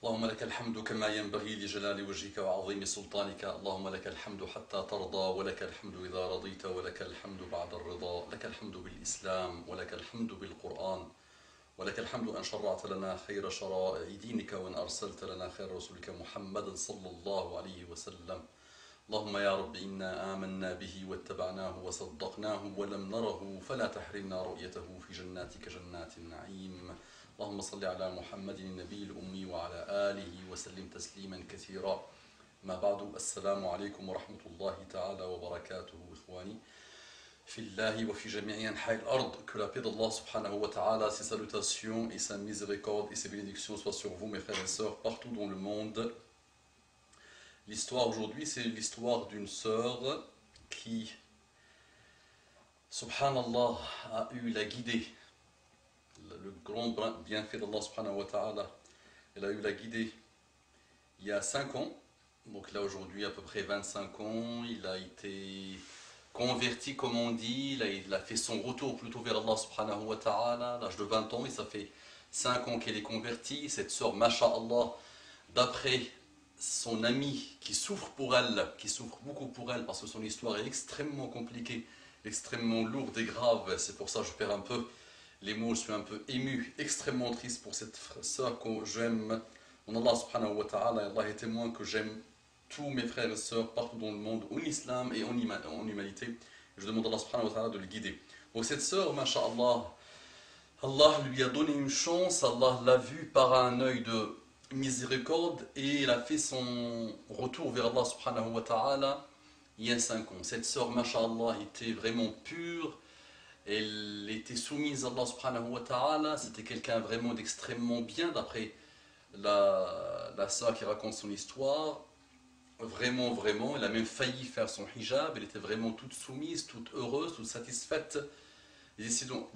اللهم لك الحمد كما ينبغي لجلال وجهك وعظيم سلطانك. اللهم لك الحمد حتى ترضى، ولك الحمد إذا رضيت، ولك الحمد بعد الرضا. لك الحمد بالإسلام، ولك الحمد بالقرآن، ولك الحمد أن شرعت لنا خير شرائع دينك، وأن أرسلت لنا خير رسولك محمد صلى الله عليه وسلم. اللهم يا رب إنا آمنا به واتبعناه وصدقناه ولم نره، فلا تحرمنا رؤيته في جناتك جنات النعيم. اللهم صل على محمد النبي الأمي وعلى آله وسلم تسليما كثيرا. ما بعد، السلام عليكم ورحمة الله تعالى وبركاته. إخواني في الله وفي جميع أنحاء الأرض. Que la paix d'Allah subhanahu wa ta'ala, ses salutations et sa miséricorde et ses bénédictions soient sur vous, mes frères et sœurs, partout dans le monde. L'histoire aujourd'hui, c'est l'histoire d'une sœur qui, subhanallah, a eu la guidée, le grand bienfait d'Allah subhanahu wa ta'ala. Elle a eu la guidée il y a 5 ans, donc là aujourd'hui à peu près 25 ans. Il a été converti, comme on dit, il a fait son retour plutôt vers Allah subhanahu wa ta'ala à l'âge de 20 ans, et ça fait 5 ans qu'elle est convertie. Cette sœur, masha'Allah, d'après son ami qui souffre pour elle, qui souffre beaucoup pour elle, parce que son histoire est extrêmement compliquée, extrêmement lourde et grave. C'est pour ça que je perds un peu les mots, je suis un peu ému, extrêmement triste pour cette sœur que j'aime. En Allah subhanahu wa ta'ala, Allah est témoin que j'aime tous mes frères et sœurs partout dans le monde, en islam et en humanité. Je demande à Allah subhanahu wa ta'ala de le guider. Donc cette sœur, masha'Allah, Allah lui a donné une chance, Allah l'a vue par un œil de miséricorde, et elle a fait son retour vers Allah subhanahu wa ta'ala il y a 5 ans. Cette sœur, masha'Allah, était vraiment pure, elle était soumise à Allah subhanahu wa ta'ala, c'était quelqu'un vraiment d'extrêmement bien, d'après la sœur qui raconte son histoire. Vraiment, vraiment, elle a même failli faire son hijab, elle était vraiment toute soumise, toute heureuse, toute satisfaite des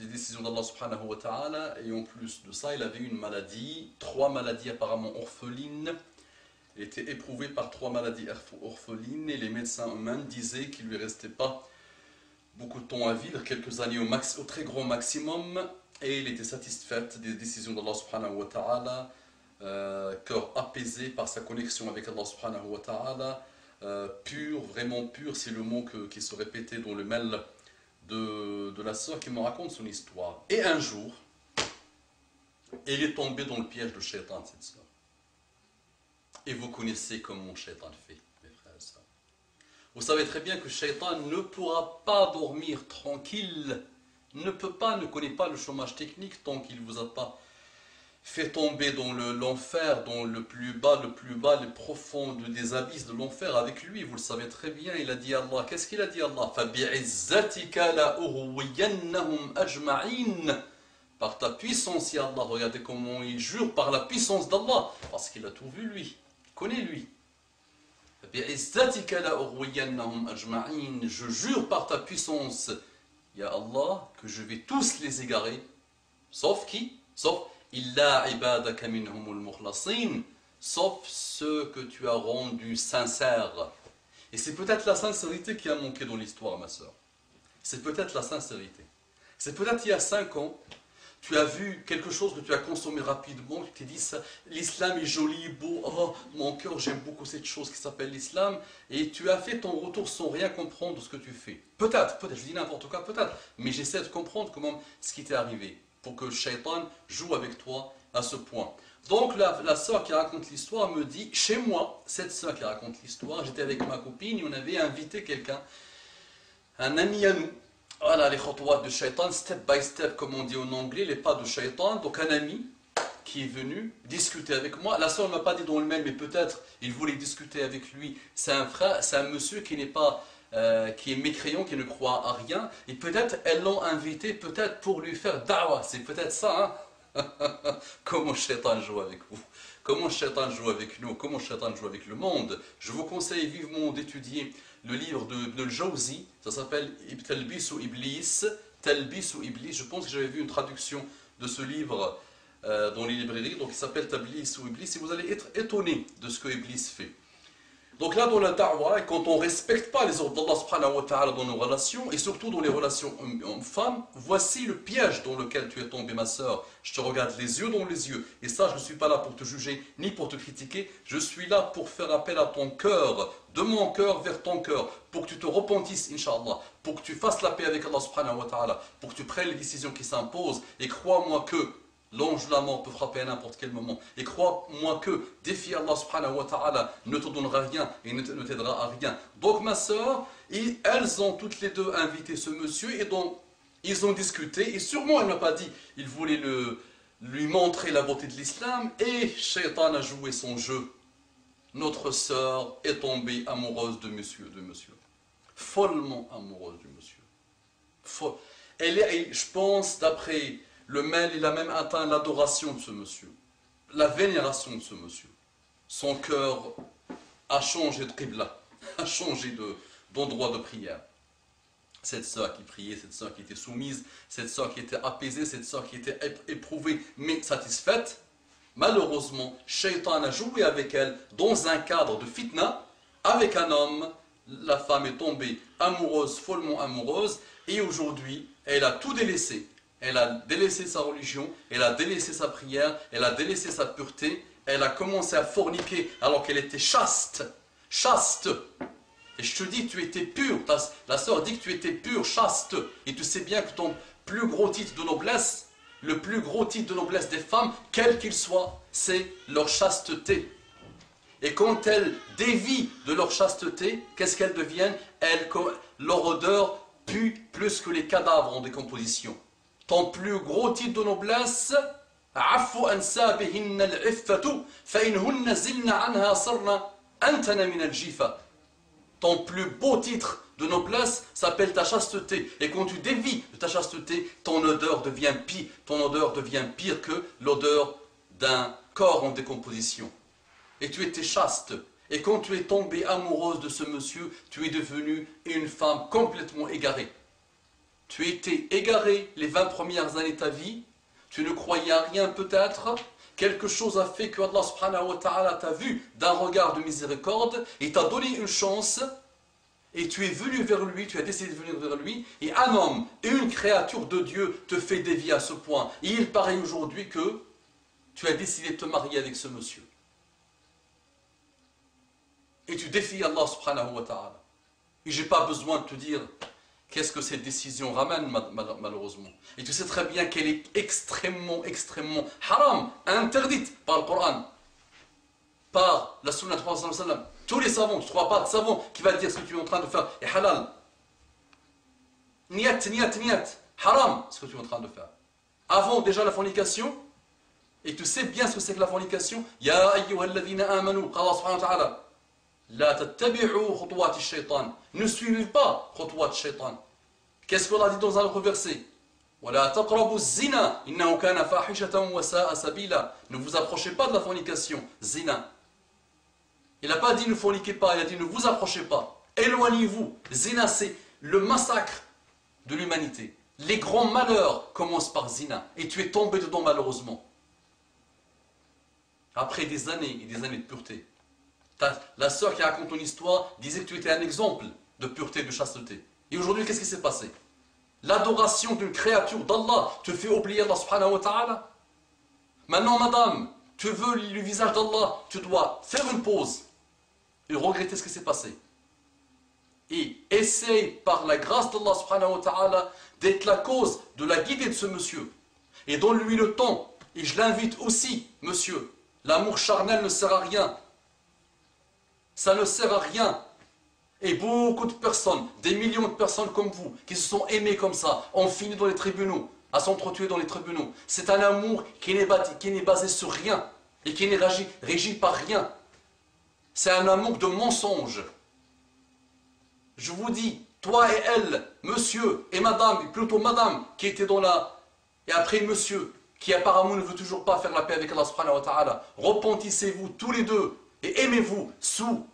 décisions d'Allah subhanahu wa ta'ala. Et en plus de ça, elle avait une maladie, 3 maladies apparemment orphelines. Elle était éprouvée par 3 maladies orphelines, et les médecins eux-mêmes disaient qu'il ne lui restait pas beaucoup de temps à vivre, quelques années au très grand maximum. Et elle était satisfaite des décisions d'Allah subhanahu wa ta'ala, cœur apaisé par sa connexion avec Allah subhanahu wa ta'ala, pur, vraiment pur, c'est le mot qui se répétait dans le mail de la sœur qui me raconte son histoire. Et un jour, elle est tombée dans le piège de Shaitan, cette sœur. Et vous connaissez comment Shaitan fait, mes frères et sœurs. Vous savez très bien que Shaitan ne pourra pas dormir tranquille, ne connaît pas le chômage technique tant qu'il ne vous a pas fait tomber dans l'enfer, dans le plus bas, le profond des abysses de l'enfer avec lui. Vous le savez très bien, il a dit à Allah, qu'est-ce qu'il a dit à Allah? فَبِعِزَّتِكَ لَأُغْوِيَنَّهُمْ أَجْمَعِينَ. Par ta puissance, ya Allah, regardez comment il jure par la puissance d'Allah, parce qu'il a tout vu lui, il connaît lui. فَبِعِزَّتِكَ لَأُغْوِيَنَّهُمْ أَجْمَعِينَ. Je jure par ta puissance, ya Allah, que je vais tous les égarer, sauf qui? Sauf Illa ibadaka minhumul mukhlasin, sauf ceux que tu as rendus sincères. Et c'est peut-être la sincérité qui a manqué dans l'histoire, ma soeur. C'est peut-être la sincérité. C'est peut-être il y a 5 ans, tu as vu quelque chose que tu as consommé rapidement, tu t'es dit, l'islam est joli, beau, oh, mon cœur, j'aime beaucoup cette chose qui s'appelle l'islam, et tu as fait ton retour sans rien comprendre de ce que tu fais. Peut-être, je dis n'importe quoi, peut-être, mais j'essaie de comprendre comment ce qui t'est arrivé, pour que le shaitan joue avec toi à ce point. Donc la sœur qui raconte l'histoire me dit, chez moi, cette sœur qui raconte l'histoire, j'étais avec ma copine et on avait invité quelqu'un, un ami à nous. Voilà les khotouat de shaitan, step by step comme on dit en anglais, les pas de shaitan. Donc un ami qui est venu discuter avec moi. La sœur ne m'a pas dit dans le mail, mais peut-être il voulait discuter avec lui. C'est un frère, c'est un monsieur qui n'est pas... qui est mécréant, qui ne croit à rien, et peut-être elles l'ont invité, peut-être pour lui faire da'wah, c'est peut-être ça, hein. Comment Shaitan joue avec vous, comment Shaitan joue avec nous, comment Shaitan joue avec le monde. Je vous conseille vivement d'étudier le livre de Jawzi, ça s'appelle Talbis ou Iblis, Talbis ou Iblis. Je pense que j'avais vu une traduction de ce livre dans les librairies, donc il s'appelle Talbis ou Iblis, et vous allez être étonné de ce que Iblis fait. Donc là, dans la da'wah, quand on ne respecte pas les ordres d'Allah subhanahu wa ta'ala dans nos relations, et surtout dans les relations hommes-femmes, voici le piège dans lequel tu es tombé, ma sœur. Je te regarde les yeux dans les yeux. Et ça, je ne suis pas là pour te juger, ni pour te critiquer. Je suis là pour faire appel à ton cœur, de mon cœur vers ton cœur, pour que tu te repentisses, Inch'Allah, pour que tu fasses la paix avec Allah subhanahu wa ta'ala, pour que tu prennes les décisions qui s'imposent. Et crois-moi que l'ange de la mort peut frapper à n'importe quel moment. Et crois-moi que défier Allah subhanahu wa ta'ala ne te donnera rien et ne t'aidera à rien. Donc ma soeur, elles ont toutes les deux invité ce monsieur et donc ils ont discuté. Et sûrement elle n'a pas dit, il voulait lui montrer la beauté de l'islam. Et Shaitan a joué son jeu. Notre sœur est tombée amoureuse de monsieur. Follement amoureuse du monsieur. Elle est, je pense, d'après le mail, il a même atteint l'adoration de ce monsieur, la vénération de ce monsieur. Son cœur a changé de qibla, a changé d'endroit de prière. Cette sœur qui priait, cette sœur qui était soumise, cette sœur qui était apaisée, cette sœur qui était éprouvée mais satisfaite, malheureusement, Shaitan a joué avec elle dans un cadre de fitna, avec un homme. La femme est tombée amoureuse, follement amoureuse, et aujourd'hui, elle a tout délaissé. Elle a délaissé sa religion, elle a délaissé sa prière, elle a délaissé sa pureté, elle a commencé à forniquer alors qu'elle était chaste. Chaste. Et je te dis que tu étais pure. La sœur dit que tu étais pure, chaste. Et tu sais bien que ton plus gros titre de noblesse, le plus gros titre de noblesse des femmes, quel qu'il soit, c'est leur chasteté. Et quand elles dévient de leur chasteté, qu'est-ce qu'elles deviennent? Leur odeur pue plus que les cadavres en décomposition. Ton plus gros titre de noblesse, ton plus beau titre de noblesse s'appelle ta chasteté. Et quand tu dévies de ta chasteté, ton odeur devient pire que l'odeur d'un corps en décomposition. Et tu étais chaste. Et quand tu es tombée amoureuse de ce monsieur, tu es devenue une femme complètement égarée. Tu étais égaré les 20 premières années de ta vie, tu ne croyais à rien peut-être, quelque chose a fait que Allah subhanahu wa ta'ala t'a vu d'un regard de miséricorde et t'a donné une chance, et tu es venu vers lui, tu as décidé de venir vers lui, et un homme, une créature de Dieu te fait dévier à ce point. Et il paraît aujourd'hui que tu as décidé de te marier avec ce monsieur. Et tu défies Allah subhanahu wa ta'ala. Et je n'ai pas besoin de te dire qu'est-ce que cette décision ramène malheureusement. Et tu sais très bien qu'elle est extrêmement haram, interdite par le Coran, par la sunna de Prophète sallallahu alayhi wa sallam. Tous les savants, tu ne trouveras pas de savant qui va te dire ce que tu es en train de faire est halal. Niyat, haram, ce que tu es en train de faire. Avant déjà la fornication, et tu sais bien ce que c'est que la fornication. Ya ayyuhalladhina amanu, Allah subhanahu wa ta'ala. La tattabi'u khutuwat ash-shaytan. Ne suivez pas khutuwat ash-shaytan. Qu'est-ce qu'on a dit dans un autre verset? Wala taqrabu az-zina innahu kana fahishatan wa sa'a sabila. Ne vous approchez pas de la fornication, zina. Il n'a pas dit ne forniquez pas, il a dit ne vous approchez pas. Éloignez-vous. Zina, c'est le massacre de l'humanité. Les grands malheurs commencent par zina. Et tu es tombé dedans malheureusement. Après des années et des années de pureté. La sœur qui raconte ton histoire disait que tu étais un exemple de pureté, de chasteté. Et aujourd'hui, qu'est-ce qui s'est passé? L'adoration d'une créature d'Allah te fait oublier Allah subhanahu wa ta'ala. Maintenant, madame, tu veux le visage d'Allah, tu dois faire une pause et regretter ce qui s'est passé. Et essaye par la grâce d'Allah subhanahu wa ta'ala d'être la cause de la guidée de ce monsieur. Et donne-lui le temps. Et je l'invite aussi, monsieur. L'amour charnel ne sert à rien. Ça ne sert à rien. Et beaucoup de personnes, des millions de personnes comme vous, qui se sont aimées comme ça, ont fini dans les tribunaux, à s'entretuer dans les tribunaux. C'est un amour qui n'est basé sur rien et qui n'est régi par rien. C'est un amour de mensonge. Je vous dis, toi et elle, monsieur et madame, plutôt madame, qui était dans la... Et après monsieur, qui apparemment ne veut toujours pas faire la paix avec Allah subhanahu wa ta'ala. Repentissez-vous tous les deux et aimez-vous sous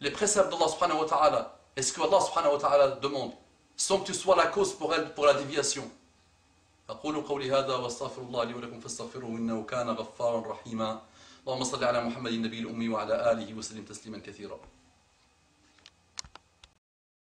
les préceptes d'Allah subhanahu wa ta'ala. Est-ce que Allah subhanahu wa ta'ala demande, sans que tu sois la cause pour elle, pour la déviation? أقول قولي هذا واستغفر الله لي ولكم فاستغفروه إنه كان غفارا رحيما اللهم صل على محمد النبي الأمي وعلى آله وسلم تسليما كثيرا.